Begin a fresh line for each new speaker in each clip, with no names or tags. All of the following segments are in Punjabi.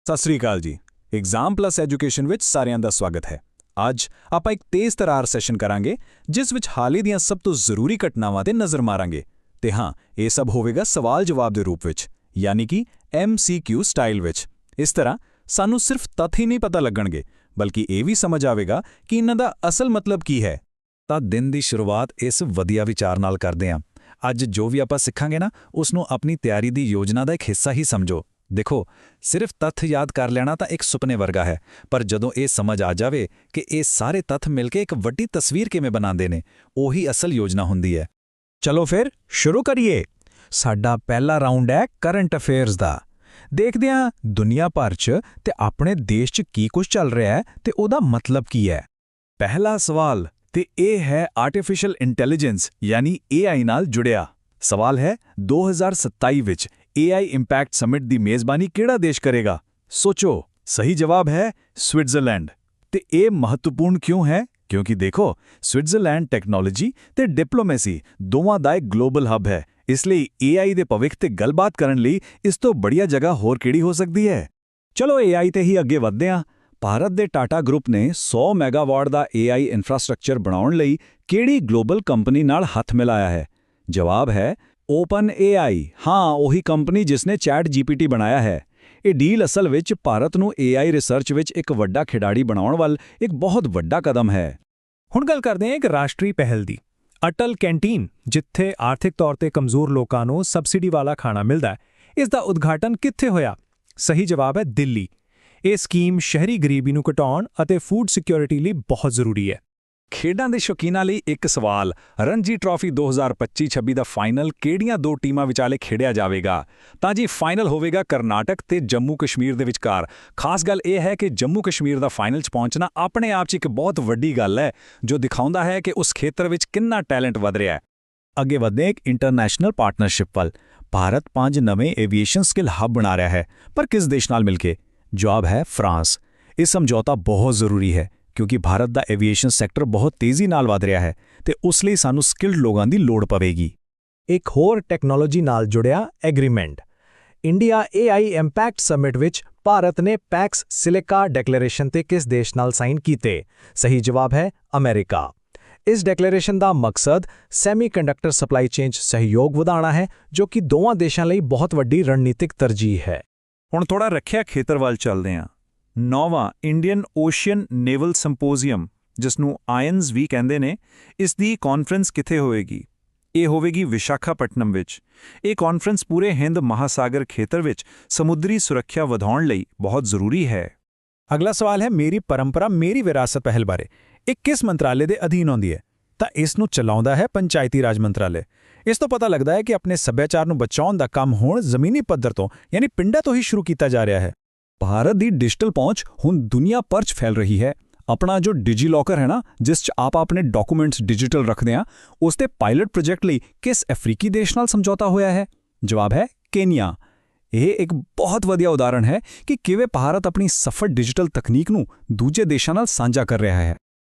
ਸਤਿ ਸ੍ਰੀ ਅਕਾਲ ਜੀ। ਐਗਜ਼ਾਮ ਪਲੱਸ ਐਜੂਕੇਸ਼ਨ ਵਿੱਚ ਸਾਰਿਆਂ ਦਾ ਸਵਾਗਤ ਹੈ। ਅੱਜ ਆਪਾਂ ਇੱਕ ਤੇਜ਼ ਤਰਾਰ ਸੈਸ਼ਨ ਕਰਾਂਗੇ ਜਿਸ ਵਿੱਚ ਹਾਲ ਹੀ ਦੀਆਂ ਸਭ ਤੋਂ ਜ਼ਰੂਰੀ ਘਟਨਾਵਾਂ ਤੇ ਨਜ਼ਰ ਮਾਰਾਂਗੇ। ਤੇ ਹਾਂ, ਇਹ ਸਭ ਹੋਵੇਗਾ ਸਵਾਲ ਜਵਾਬ ਦੇ ਰੂਪ ਵਿੱਚ, ਯਾਨੀ ਕਿ MCQ ਸਟਾਈਲ ਵਿੱਚ। ਇਸ ਤਰ੍ਹਾਂ ਸਾਨੂੰ ਸਿਰਫ ਤੱਥ ਹੀ ਨਹੀਂ ਪਤਾ ਲੱਗਣਗੇ, ਬਲਕਿ ਇਹ ਵੀ ਸਮਝ ਆਵੇਗਾ ਕਿ ਇਹਨਾਂ ਦਾ ਅਸਲ ਮਤਲਬ ਕੀ ਹੈ।
ਤਾਂ ਦਿਨ ਦੀ ਸ਼ੁਰੂਆਤ ਇਸ ਵਧੀਆ ਵਿਚਾਰ ਨਾਲ ਕਰਦੇ ਹਾਂ। ਅੱਜ ਜੋ ਵੀ ਆਪਾਂ ਸਿੱਖਾਂਗੇ ਨਾ, ਉਸ ਨੂੰ ਆਪਣੀ ਤਿਆਰੀ ਦੀ ਯੋਜਨਾ ਦਾ ਇੱਕ ਹਿੱਸਾ ਹੀ ਸਮਝੋ। ਦੇਖੋ, ਸਿਰਫ ਤੱਥ ਯਾਦ ਕਰ ਲੈਣਾ ਤਾਂ ਇੱਕ ਸੁਪਨੇ ਵਰਗਾ ਹੈ, ਪਰ ਜਦੋਂ ਇਹ ਸਮਝ ਆ ਜਾਵੇ ਕਿ ਇਹ ਸਾਰੇ ਤੱਥ ਮਿਲ ਕੇ ਇੱਕ ਵੱਡੀ ਤਸਵੀਰ ਕਿਵੇਂ ਬਣਾਉਂਦੇ ਨੇ, ਉਹੀ ਅਸਲ ਯੋਜਨਾ ਹੁੰਦੀ ਹੈ।
ਚਲੋ ਫਿਰ ਸ਼ੁਰੂ ਕਰੀਏ। ਸਾਡਾ ਪਹਿਲਾ ਰਾਊਂਡ ਹੈ ਕਰੰਟ ਅਫੇਅਰਸ ਦਾ। ਦੇਖਦੇ ਹਾਂ ਦੁਨੀਆ ਭਰ 'ਚ ਤੇ ਆਪਣੇ ਦੇਸ਼ 'ਚ ਕੀ ਕੁਝ ਚੱਲ ਰਿਹਾ ਹੈ ਤੇ ਉਹਦਾ ਮਤਲਬ ਕੀ ਹੈ।
ਪਹਿਲਾ ਸਵਾਲ ਤੇ ਇਹ ਹੈ ਆਰਟੀਫੀਸ਼ੀਅਲ ਇੰਟੈਲੀਜੈਂਸ ਯਾਨੀ AI ਨਾਲ ਜੁੜਿਆ। ਸਵਾਲ ਹੈ 2027 ਵਿੱਚ AI ਇੰਪੈਕਟ ਸਮਿਟ ਦੀ ਮੇਜ਼ਬਾਨੀ ਕਿਹੜਾ ਦੇਸ਼ ਕਰੇਗਾ? ਸੋਚੋ, ਸਹੀ ਜਵਾਬ ਹੈ ਸਵਿਟਜ਼ਰਲੈਂਡ। ਤੇ ਇਹ ਮਹੱਤਵਪੂਰਨ ਕਿਉਂ ਹੈ? ਕਿਉਂਕਿ ਦੇਖੋ, ਸਵਿਟਜ਼ਰਲੈਂਡ ਟੈਕਨੋਲੋਜੀ ਤੇ ਡਿਪਲੋਮੇਸੀ ਦੋਵਾਂ ਦਾ ਇੱਕ ਗਲੋਬਲ ਹੱਬ ਹੈ। ਇਸ ਲਈ AI ਦੇ ਭਵਿੱਖ ਤੇ ਗੱਲਬਾਤ ਕਰਨ ਲਈ ਇਸ ਤੋਂ ਬੜੀਆ ਜਗ੍ਹਾ ਹੋਰ ਕਿਹੜੀ ਹੋ ਸਕਦੀ ਹੈ? ਚਲੋ AI ਤੇ ਹੀ ਅੱਗੇ ਵਧਦੇ ਹਾਂ। ਭਾਰਤ ਦੇ ਟਾਟਾ ਗਰੁੱਪ ਨੇ 100 ਮੈਗਾਵਾਟ ਦਾ AI ਇਨਫਰਾਸਟ੍ਰਕਚਰ ਬਣਾਉਣ ਲਈ ਕਿਹੜੀ ਗਲੋਬਲ ਕੰਪਨੀ ਨਾਲ ਹੱਥ ਮਿਲਾਇਆ ਹੈ? ਜਵਾਬ ਹੈ OpenAI। ਹਾਂ, ਉਹੀ ਕੰਪਨੀ ਜਿਸ ਨੇ ChatGPT ਬਣਾਇਆ ਹੈ। ਇਹ ਡੀਲ ਅਸਲ ਵਿੱਚ ਭਾਰਤ ਨੂੰ AI ਰਿਸਰਚ ਵਿੱਚ ਇੱਕ ਵੱਡਾ ਖਿਡਾਰੀ ਬਣਾਉਣ ਵੱਲ ਇੱਕ ਬਹੁਤ ਵੱਡਾ ਕਦਮ ਹੈ।
ਹੁਣ ਗੱਲ ਕਰਦੇ ਹਾਂ ਇੱਕ ਰਾਸ਼ਟਰੀ ਪਹਿਲ ਦੀ, ਅਟਲ ਕੈਂਟੀਨ, ਜਿੱਥੇ ਆਰਥਿਕ ਤੌਰ ਤੇ ਕਮਜ਼ੋਰ ਲੋਕਾਂ ਨੂੰ ਸਬਸਿਡੀ ਵਾਲਾ ਖਾਣਾ ਮਿਲਦਾ ਹੈ। ਇਸ ਦਾ ਉਦਘਾਟਨ ਕਿੱਥੇ ਹੋਇਆ? ਸਹੀ ਜਵਾਬ ਹੈ ਦਿੱਲੀ। ਇਹ ਸਕੀਮ ਸ਼ਹਿਰੀ ਗਰੀਬੀ ਨੂੰ ਘਟਾਉਣ ਅਤੇ ਫੂਡ ਸਿਕਿਉਰਿਟੀ ਲਈ ਬਹੁਤ ਜ਼ਰੂਰੀ ਹੈ।
ਖੇਡਾਂ ਦੇ ਸ਼ੌਕੀਨਾਂ ਲਈ ਇੱਕ ਸਵਾਲ, ਰਣਜੀ ਟਰਾਫੀ 2025-26 ਦਾ ਫਾਈਨਲ ਕਿਹੜੀਆਂ ਦੋ ਟੀਮਾਂ ਵਿਚਾਲੇ ਖੇਡਿਆ ਜਾਵੇਗਾ? ਤਾਂ ਜੀ ਫਾਈਨਲ ਹੋਵੇਗਾ ਕਰਨਾਟਕ ਤੇ ਜੰਮੂ ਕਸ਼ਮੀਰ ਦੇ ਵਿਚਕਾਰ। ਖਾਸ ਗੱਲ ਇਹ ਹੈ ਕਿ ਜੰਮੂ ਕਸ਼ਮੀਰ ਦਾ ਫਾਈਨਲ 'ਚ ਪਹੁੰਚਣਾ ਆਪਣੇ ਆਪ 'ਚ ਇੱਕ ਬਹੁਤ ਵੱਡੀ ਗੱਲ ਹੈ, ਜੋ ਦਿਖਾਉਂਦਾ ਹੈ ਕਿ ਉਸ ਖੇਤਰ ਵਿੱਚ ਕਿੰਨਾ ਟੈਲੈਂਟ ਵਧ ਰਿਹਾ ਹੈ। ਅੱਗੇ ਵਧਦੇ ਇੱਕ ਇੰਟਰਨੈਸ਼ਨਲ ਪਾਰਟਨਰਸ਼ਿਪ ਵੱਲ। ਭਾਰਤ 5 ਨਵੇਂ ਏਵੀਏਸ਼ਨ ਸਕਿੱਲ ਹੱਬ ਬਣਾ ਰਿਹਾ ਹੈ, ਪਰ ਕਿਸ ਦੇਸ਼ ਨਾਲ ਮਿਲ ਕੇ? ਜਵਾਬ ਹੈ ਫਰਾਂਸ। ਇਹ ਸਮਝੌਤਾ ਬਹੁਤ ਜ਼ਰੂਰੀ ਹੈ ਕਿਉਂਕਿ ਭਾਰਤ ਦਾ ਐਵੀਏਸ਼ਨ ਸੈਕਟਰ ਬਹੁਤ ਤੇਜ਼ੀ ਨਾਲ ਵਧ ਰਿਹਾ ਹੈ ਤੇ ਉਸ ਲਈ ਸਾਨੂੰ ਸਕਿਲਡ ਲੋਕਾਂ ਦੀ ਲੋੜ ਪਵੇਗੀ।
ਇੱਕ ਹੋਰ ਟੈਕਨੋਲੋਜੀ ਨਾਲ ਜੁੜਿਆ agreement. India AI impact summit ਵਿੱਚ ਭਾਰਤ ਨੇ ਪੈਕਸ ਸਿਲਿਕਾ ਡੈਕਲੇਰੇਸ਼ਨ ਤੇ ਕਿਸ ਦੇਸ਼ ਨਾਲ ਸਾਈਨ ਕੀਤੇ? ਸਹੀ ਜਵਾਬ ਹੈ ਅਮਰੀਕਾ। ਇਸ ਡੈਕਲੇਰੇਸ਼ਨ ਦਾ ਮਕਸਦ ਸੈਮੀਕੰਡਕਟਰ ਸਪਲਾਈ ਚੇਨ 'ਚ ਸਹਿਯੋਗ ਵਧਾਉਣਾ ਹੈ, ਜੋ ਕਿ ਦੋਵਾਂ ਦੇਸ਼ਾਂ ਲਈ ਬਹੁਤ ਵੱਡੀ ਰਣਨੀਤਿਕ ਤਰਜੀਹ ਹੈ।
ਹੁਣ ਥੋੜਾ ਰੱਖਿਆ ਖੇਤਰ ਵੱਲ ਚੱਲਦੇ ਹਾਂ। 9ਵਾਂ ਇੰਡੀਅਨ ਓਸ਼ੀਅਨ ਨੇਵਲ ਸਿੰਪੋਜ਼ੀਅਮ, ਜਿਸ ਨੂੰ ਆਇਨਜ਼ ਵੀ ਕਹਿੰਦੇ ਨੇ, ਇਸ ਦੀ ਕਾਨਫਰੰਸ ਕਿੱਥੇ ਹੋਵੇਗੀ? ਇਹ ਹੋਵੇਗੀ ਵਿਸ਼ਾਖਾਪਟਨਮ ਵਿੱਚ। ਇਹ ਕਾਨਫਰੰਸ ਪੂਰੇ ਹਿੰਦ ਮਹਾਸਾਗਰ ਖੇਤਰ ਵਿੱਚ ਸਮੁੰਦਰੀ ਸੁਰੱਖਿਆ ਵਧਾਉਣ ਲਈ ਬਹੁਤ ਜ਼ਰੂਰੀ ਹੈ।
ਅਗਲਾ ਸਵਾਲ ਹੈ ਮੇਰੀ ਪਰੰਪਰਾ ਮੇਰੀ ਵਿਰਾਸਤ ਪਹਿਲ ਬਾਰੇ। ਇਹ ਕਿਸ ਮੰਤਰਾਲੇ ਦੇ ਅਧੀਨ ਆਉਂਦੀ ਹੈ? ਤਾਂ ਇਸ ਨੂੰ ਚਲਾਉਂਦਾ ਹੈ ਪੰਚਾਇਤੀ ਰਾਜ ਮੰਤਰਾਲੇ। ਇਸ ਤੋਂ ਪਤਾ ਲੱਗਦਾ ਹੈ ਕਿ ਆਪਣੇ ਸੱਭਿਆਚਾਰ ਨੂੰ ਬਚਾਉਣ ਦਾ ਕੰਮ ਹੁਣ ਜ਼ਮੀਨੀ ਪੱਧਰ ਤੋਂ ਯਾਨੀ ਪਿੰਡਾਂ ਤੋਂ ਹੀ ਸ਼ੁਰੂ ਕੀਤਾ ਜਾ ਰਿਹਾ ਹੈ।
ਭਾਰਤ ਦੀ ਡਿਜੀਟਲ ਪਹੁੰਚ ਹੁਣ ਦੁਨੀਆ ਭਰ 'ਚ ਫੈਲ ਰਹੀ ਹੈ। ਆਪਣਾ ਜੋ ਡਿਜੀਲੌਕਰ ਹੈ ਨਾ, ਜਿਸ 'ਚ ਆਪ ਆਪਣੇ ਡਾਕੂਮੈਂਟਸ ਡਿਜੀਟਲ ਰੱਖਦੇ ਹਾਂ, ਉਸ ਤੇ ਪਾਇਲਟ ਪ੍ਰੋਜੈਕਟ ਲਈ ਕਿਸ ਅਫਰੀਕੀ ਦੇਸ਼ ਨਾਲ ਸਮਝੌਤਾ ਹੋਇਆ ਹੈ? ਜਵਾਬ ਹੈ ਕੇਨੀਆ। ਇਹ ਇੱਕ ਬਹੁਤ ਵਧੀਆ ਉਦਾਹਰਣ ਹੈ ਕਿ ਕਿਵੇਂ ਭਾਰਤ ਆਪਣੀ ਸਫਲ ਡਿਜੀਟਲ ਤਕਨੀਕ ਨੂੰ ਦੂਜੇ ਦੇਸ਼ਾਂ ਨਾਲ ਸਾਂਝਾ ਕਰ ਰਿਹਾ ਹੈ।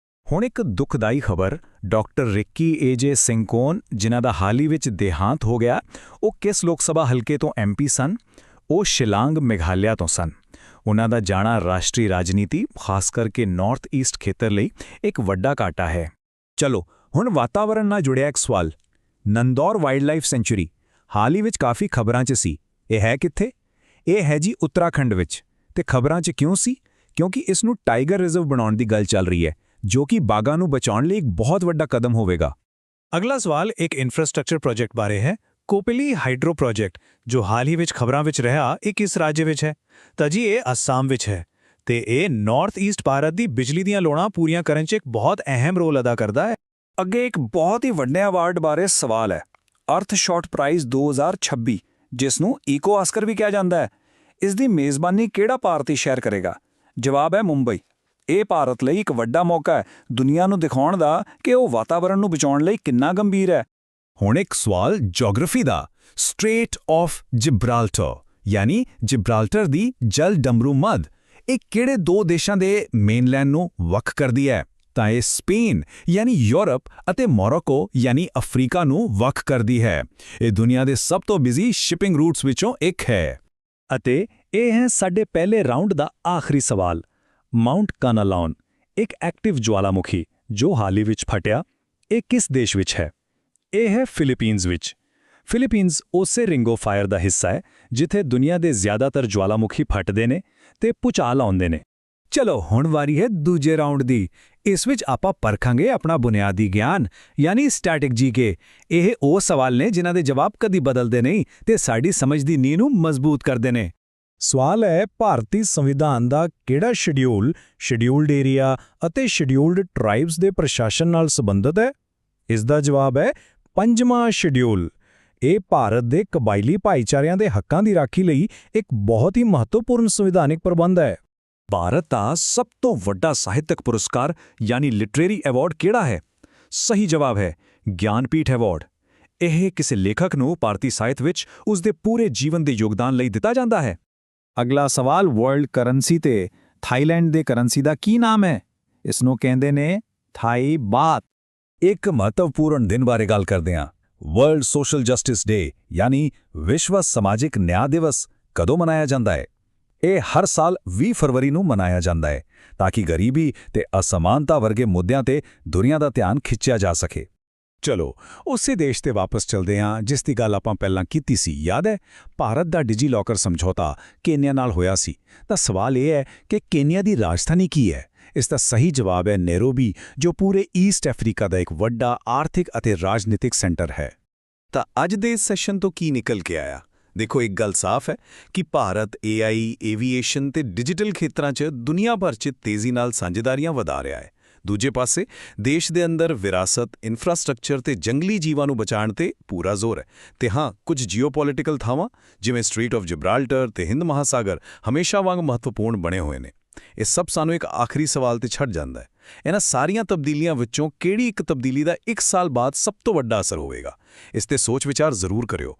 ਹੁਣ ਇੱਕ ਦੁਖਦਾਈ ਖਬਰ, ਡਾਕਟਰ ਰਿੱਕੀ AJ ਸਿੰਗਕੋਨ, ਜਿਨ੍ਹਾਂ ਦਾ ਹਾਲ ਹੀ ਵਿੱਚ ਦੇਹਾਂਤ ਹੋ ਗਿਆ, ਉਹ ਕਿਸ ਲੋਕ ਸਭਾ ਹਲਕੇ ਤੋਂ MP ਸਨ? ਉਹ ਸ਼ਿਲਾਂਗ ਮੇਘਾਲਿਆ ਤੋਂ ਸਨ। ਉਨ੍ਹਾਂ ਦਾ ਜਾਣਾ ਰਾਸ਼ਟਰੀ ਰਾਜਨੀਤੀ, ਖਾਸ ਕਰਕੇ ਨਾਰਥ ਈਸਟ ਖੇਤਰ ਲਈ ਇੱਕ ਵੱਡਾ ਘਾਟਾ ਹੈ। ਚਲੋ ਹੁਣ ਵਾਤਾਵਰਣ ਨਾਲ ਜੁੜਿਆ ਇੱਕ ਸਵਾਲ। ਨੰਦੌਰ ਵਾਈਲਡਲਾਈਫ ਸੈਂਚੁਰੀ ਹਾਲ ਹੀ ਵਿੱਚ ਕਾਫੀ ਖਬਰਾਂ 'ਚ ਸੀ। ਇਹ ਹੈ ਕਿੱਥੇ? ਇਹ ਹੈ ਜੀ ਉੱਤਰਾਖੰਡ ਵਿੱਚ। ਤੇ ਖਬਰਾਂ 'ਚ ਕਿਉਂ ਸੀ? ਕਿਉਂਕਿ ਇਸ ਨੂੰ ਟਾਈਗਰ ਰਿਜ਼ਰਵ ਬਣਾਉਣ ਦੀ ਗੱਲ ਚੱਲ ਰਹੀ ਹੈ, ਜੋ ਕਿ ਬਾਘਾਂ ਨੂੰ ਬਚਾਉਣ ਲਈ ਇੱਕ ਬਹੁਤ ਵੱਡਾ ਕਦਮ ਹੋਵੇਗਾ।
ਅਗਲਾ ਸਵਾਲ ਇੱਕ ਇਨਫਰਾਸਟ੍ਰਕਚਰ ਪ੍ਰੋਜੈਕਟ ਬਾਰੇ ਹੈ, ਕੋਪਿਲੀ ਹਾਈਡਰੋ ਪ੍ਰੋਜੈਕਟ, ਜੋ ਹਾਲ ਹੀ ਵਿੱਚ ਖਬਰਾਂ ਵਿੱਚ ਰਿਹਾ। ਇਹ ਕਿਸ ਰਾਜ ਵਿੱਚ ਹੈ? ਤਾਂ ਜੀ ਇਹ ਅਸਾਮ ਵਿੱਚ ਹੈ ਤੇ ਇਹ ਨਾਰਥ ਈਸਟ ਭਾਰਤ ਦੀ ਬਿਜਲੀ ਦੀਆਂ ਲੋੜਾਂ ਪੂਰੀਆਂ ਕਰਨ 'ਚ ਇੱਕ ਬਹੁਤ ਅਹਿਮ ਰੋਲ ਅਦਾ ਕਰਦਾ ਹੈ।
ਅੱਗੇ ਇੱਕ ਬਹੁਤ ਹੀ ਵੱਡੇ ਅਵਾਰਡ ਬਾਰੇ ਸਵਾਲ ਹੈ, ਅਰਥ ਸ਼ਾਟ ਪ੍ਰਾਈਜ਼ 2026, ਜਿਸ ਨੂੰ ਈਕੋ ਆਸਕਰ ਵੀ ਕਿਹਾ ਜਾਂਦਾ ਹੈ। ਇਸ ਦੀ ਮੇਜ਼ਬਾਨੀ ਕਿਹੜਾ ਭਾਰਤੀ ਸ਼ਹਿਰ ਕਰੇਗਾ? ਜਵਾਬ ਹੈ ਮੁੰਬਈ। ਇਹ ਭਾਰਤ ਲਈ ਇੱਕ ਵੱਡਾ ਮੌਕਾ ਹੈ ਦੁਨੀਆ ਨੂੰ ਦਿਖਾਉਣ ਦਾ ਕਿ ਉਹ ਵਾਤਾਵਰਣ ਨੂੰ ਬਚਾਉਣ ਲਈ ਕਿੰਨਾ ਗੰਭੀਰ ਹੈ।
ਹੁਣ ਇੱਕ ਸਵਾਲ ਜਿਓਗ੍ਰਾਫੀ ਦਾ, ਸਟ੍ਰੇਟ ਆਫ ਜਿਬਰਾਲਟਰ ਯਾਨੀ ਜਿਬਰਾਲਟਰ ਦੀ ਜਲ ਡਮਰੂ ਮੱਧ, ਇਹ ਕਿਹੜੇ ਦੋ ਦੇਸ਼ਾਂ ਦੇ ਮੇਨਲੈਂਡ ਨੂੰ ਵੱਖ ਕਰਦੀ ਹੈ? ਤਾਂ ਇਹ ਸਪੇਨ ਯਾਨੀ ਯੂਰਪ ਅਤੇ ਮੋਰੋਕੋ ਯਾਨੀ ਅਫਰੀਕਾ ਨੂੰ ਵੱਖ ਕਰਦੀ ਹੈ। ਇਹ ਦੁਨੀਆ ਦੇ ਸਭ ਤੋਂ ਬਿਜ਼ੀ ਸ਼ਿਪਿੰਗ ਰੂਟਸ ਵਿੱਚੋਂ ਇੱਕ ਹੈ।
ਅਤੇ
ਇਹ ਹੈ ਸਾਡੇ ਪਹਿਲੇ ਰਾਊਂਡ ਦਾ ਆਖਰੀ ਸਵਾਲ। ਮਾਊਂਟ ਕਾਨਾਲੌਨ ਇੱਕ ਐਕਟਿਵ ਜਵਾਲਾਮੁਖੀ ਜੋ ਹਾਲ ਹੀ ਵਿੱਚ ਫਟਿਆ, ਇਹ ਕਿਸ ਦੇਸ਼ ਵਿੱਚ ਹੈ? ਇਹ ਹੈ ਫਿਲੀਪੀਨਜ਼ ਵਿੱਚ। ਫਿਲੀਪੀਨਜ਼ ਉਸੇ ਰਿੰਗ ਆਫ ਫਾਇਰ ਦਾ ਹਿੱਸਾ ਹੈ ਜਿੱਥੇ ਦੁਨੀਆ ਦੇ ਜ਼ਿਆਦਾਤਰ ਜਵਾਲਾਮੁਖੀ ਫਟਦੇ ਨੇ ਤੇ ਭੂਚਾਲ ਆਉਂਦੇ ਨੇ।
ਚਲੋ ਹੁਣ ਵਾਰੀ ਹੈ ਦੂਜੇ ਰਾਊਂਡ ਦੀ। ਇਸ ਵਿੱਚ ਆਪਾਂ ਪਰਖਾਂਗੇ ਆਪਣਾ ਬੁਨਿਆਦੀ ਗਿਆਨ ਯਾਨੀ ਸਟੈਟਿਕ ਜੀਕੇ। ਇਹ ਉਹ ਸਵਾਲ ਨੇ ਜਿਨ੍ਹਾਂ ਦੇ ਜਵਾਬ ਕਦੀ ਬਦਲਦੇ ਨਹੀਂ ਤੇ ਸਾਡੀ ਸਮਝ ਦੀ ਨੀਂਹ ਨੂੰ ਮਜ਼ਬੂਤ ਕਰਦੇ ਨੇ। ਸਵਾਲ ਹੈ, ਭਾਰਤੀ ਸੰਵਿਧਾਨ ਦਾ ਕਿਹੜਾ ਸ਼ਡਿਊਲਡ ਏਰੀਆ ਅਤੇ ਸ਼ਡਿਊਲਡ ਟ੍ਰਾਈਬਸ ਦੇ ਪ੍ਰਸ਼ਾਸਨ ਨਾਲ ਸੰਬੰਧਿਤ ਹੈ? ਇਸ ਦਾ ਜਵਾਬ ਹੈ 5ਵਾਂ ਸ਼ਡਿਊਲ। ਇਹ ਭਾਰਤ ਦੇ ਕਬਾਇਲੀ ਭਾਈਚਾਰਿਆਂ ਦੇ ਹੱਕਾਂ ਦੀ ਰਾਖੀ ਲਈ ਇੱਕ ਬਹੁਤ ਹੀ ਮਹੱਤਵਪੂਰਨ ਸੰਵਿਧਾਨਿਕ ਪ੍ਰਬੰਧ ਹੈ।
ਭਾਰਤ ਦਾ ਸਭ ਤੋਂ ਵੱਡਾ ਸਾਹਿਤਕ ਪੁਰਸਕਾਰ ਯਾਨੀ ਲਿਟਰੇਰੀ ਐਵਾਰਡ ਕਿਹੜਾ ਹੈ? ਸਹੀ ਜਵਾਬ ਹੈ ਗਿਆਨਪੀਠ ਐਵਾਰਡ। ਇਹ ਕਿਸੇ ਲੇਖਕ ਨੂੰ ਭਾਰਤੀ ਸਾਹਿਤ ਵਿੱਚ ਉਸ ਦੇ ਪੂਰੇ ਜੀਵਨ ਦੇ ਯੋਗਦਾਨ ਲਈ ਦਿੱਤਾ ਜਾਂਦਾ ਹੈ।
ਅਗਲਾ ਸਵਾਲ ਵਰਲਡ ਕਰੰਸੀ ਤੇ ਥਾਈਲੈਂਡ ਦੇ ਕਰੰਸੀ ਦਾ ਕੀ ਨਾਮ ਹੈ? ਇਸ ਨੂੰ ਕਹਿੰਦੇ ਨੇ ਥਾਈ ਬਾਤ।
ਇੱਕ ਮਹੱਤਵਪੂਰਨ ਦਿਨ ਬਾਰੇ ਗੱਲ ਕਰਦੇ ਹਾਂ। ਵਰਲਡ ਸੋਸ਼ਲ ਜਸਟਿਸ ਡੇ ਯਾਨੀ ਵਿਸ਼ਵ ਸਮਾਜਿਕ ਨਿਆਂ ਦਿਵਸ ਕਦੋਂ ਮਨਾਇਆ ਜਾਂਦਾ ਹੈ? ਇਹ ਹਰ ਸਾਲ 20 ਫਰਵਰੀ ਨੂੰ ਮਨਾਇਆ ਜਾਂਦਾ ਹੈ ਤਾਂ ਕਿ ਗਰੀਬੀ ਤੇ ਅਸਮਾਨਤਾ ਵਰਗੇ ਮੁੱਦਿਆਂ ਤੇ ਦੁਨੀਆ ਦਾ ਧਿਆਨ ਖਿੱਚਿਆ ਜਾ ਸਕੇ। ਚਲੋ ਉਸੇ ਦੇਸ਼ ਤੇ ਵਾਪਸ ਚਲਦੇ ਹਾਂ ਜਿਸ ਦੀ ਗੱਲ ਆਪਾਂ ਪਹਿਲਾਂ ਕੀਤੀ ਸੀ। ਯਾਦ ਹੈ ਭਾਰਤ ਦਾ ਡਿਜੀਲੌਕਰ ਸਮਝੌਤਾ ਕੇਨੀਆ ਨਾਲ ਹੋਇਆ ਸੀ। ਤਾਂ ਸਵਾਲ ਇਹ ਹੈ ਕਿ ਕੇਨੀਆ ਦੀ ਰਾਜਧਾਨੀ ਕੀ ਹੈ? ਇਸ ਦਾ ਸਹੀ ਜਵਾਬ ਹੈ ਨੈਰੋਬੀ, ਜੋ ਪੂਰੇ ਈਸਟ ਅਫਰੀਕਾ ਦਾ ਇੱਕ ਵੱਡਾ ਆਰਥਿਕ ਅਤੇ ਰਾਜਨੀਤਿਕ ਸੈਂਟਰ ਹੈ।
ਤਾਂ ਅੱਜ ਦੇ ਇਸ ਸੈਸ਼ਨ ਤੋਂ ਕੀ ਨਿਕਲ ਕੇ ਆਇਆ? ਦੇਖੋ, ਇੱਕ ਗੱਲ ਸਾਫ਼ ਹੈ ਕਿ ਭਾਰਤ AI, ਏਵੀਏਸ਼ਨ ਤੇ ਡਿਜੀਟਲ ਖੇਤਰਾਂ 'ਚ ਦੁਨੀਆ ਭਰ 'ਚ ਤੇਜ਼ੀ ਨਾਲ ਸਾਂਝੇਦਾਰੀਆਂ ਵਧਾ ਰਿਹਾ ਹੈ। ਦੂਜੇ ਪਾਸੇ ਦੇਸ਼ ਦੇ ਅੰਦਰ ਵਿਰਾਸਤ, ਇਨਫਰਾਸਟ੍ਰਕਚਰ ਤੇ ਜੰਗਲੀ ਜੀਵਾਂ ਨੂੰ ਬਚਾਉਣ ਤੇ ਪੂਰਾ ਜ਼ੋਰ ਹੈ। ਤੇ ਹਾਂ, ਕੁਝ ਜੀਓਪੋਲਿਟੀਕਲ ਥਾਵਾਂ ਜਿਵੇਂ ਸਟ੍ਰੀਟ ਆਫ ਜਿਬਰਾਲਟਰ ਤੇ ਹਿੰਦ ਮਹਾਸਾਗਰ ਹਮੇਸ਼ਾ ਵਾਂਗ ਮਹੱਤਵਪੂਰਨ ਬਣੇ ਹੋਏ ਨੇ। ਇਹ ਸਭ ਸਾਨੂੰ ਇੱਕ ਆਖਰੀ ਸਵਾਲ ਤੇ ਛੱਡ ਜਾਂਦਾ ਹੈ, ਇਹਨਾਂ ਸਾਰੀਆਂ ਤਬਦੀਲੀਆਂ ਵਿੱਚੋਂ ਕਿਹੜੀ ਇੱਕ ਤਬਦੀਲੀ ਦਾ 1 ਸਾਲ ਬਾਅਦ ਸਭ ਤੋਂ ਵੱਡਾ ਅਸਰ ਹੋਵੇਗਾ? ਇਸ ਤੇ ਸੋਚ ਵਿਚਾਰ ਜ਼ਰੂਰ ਕਰਿਓ।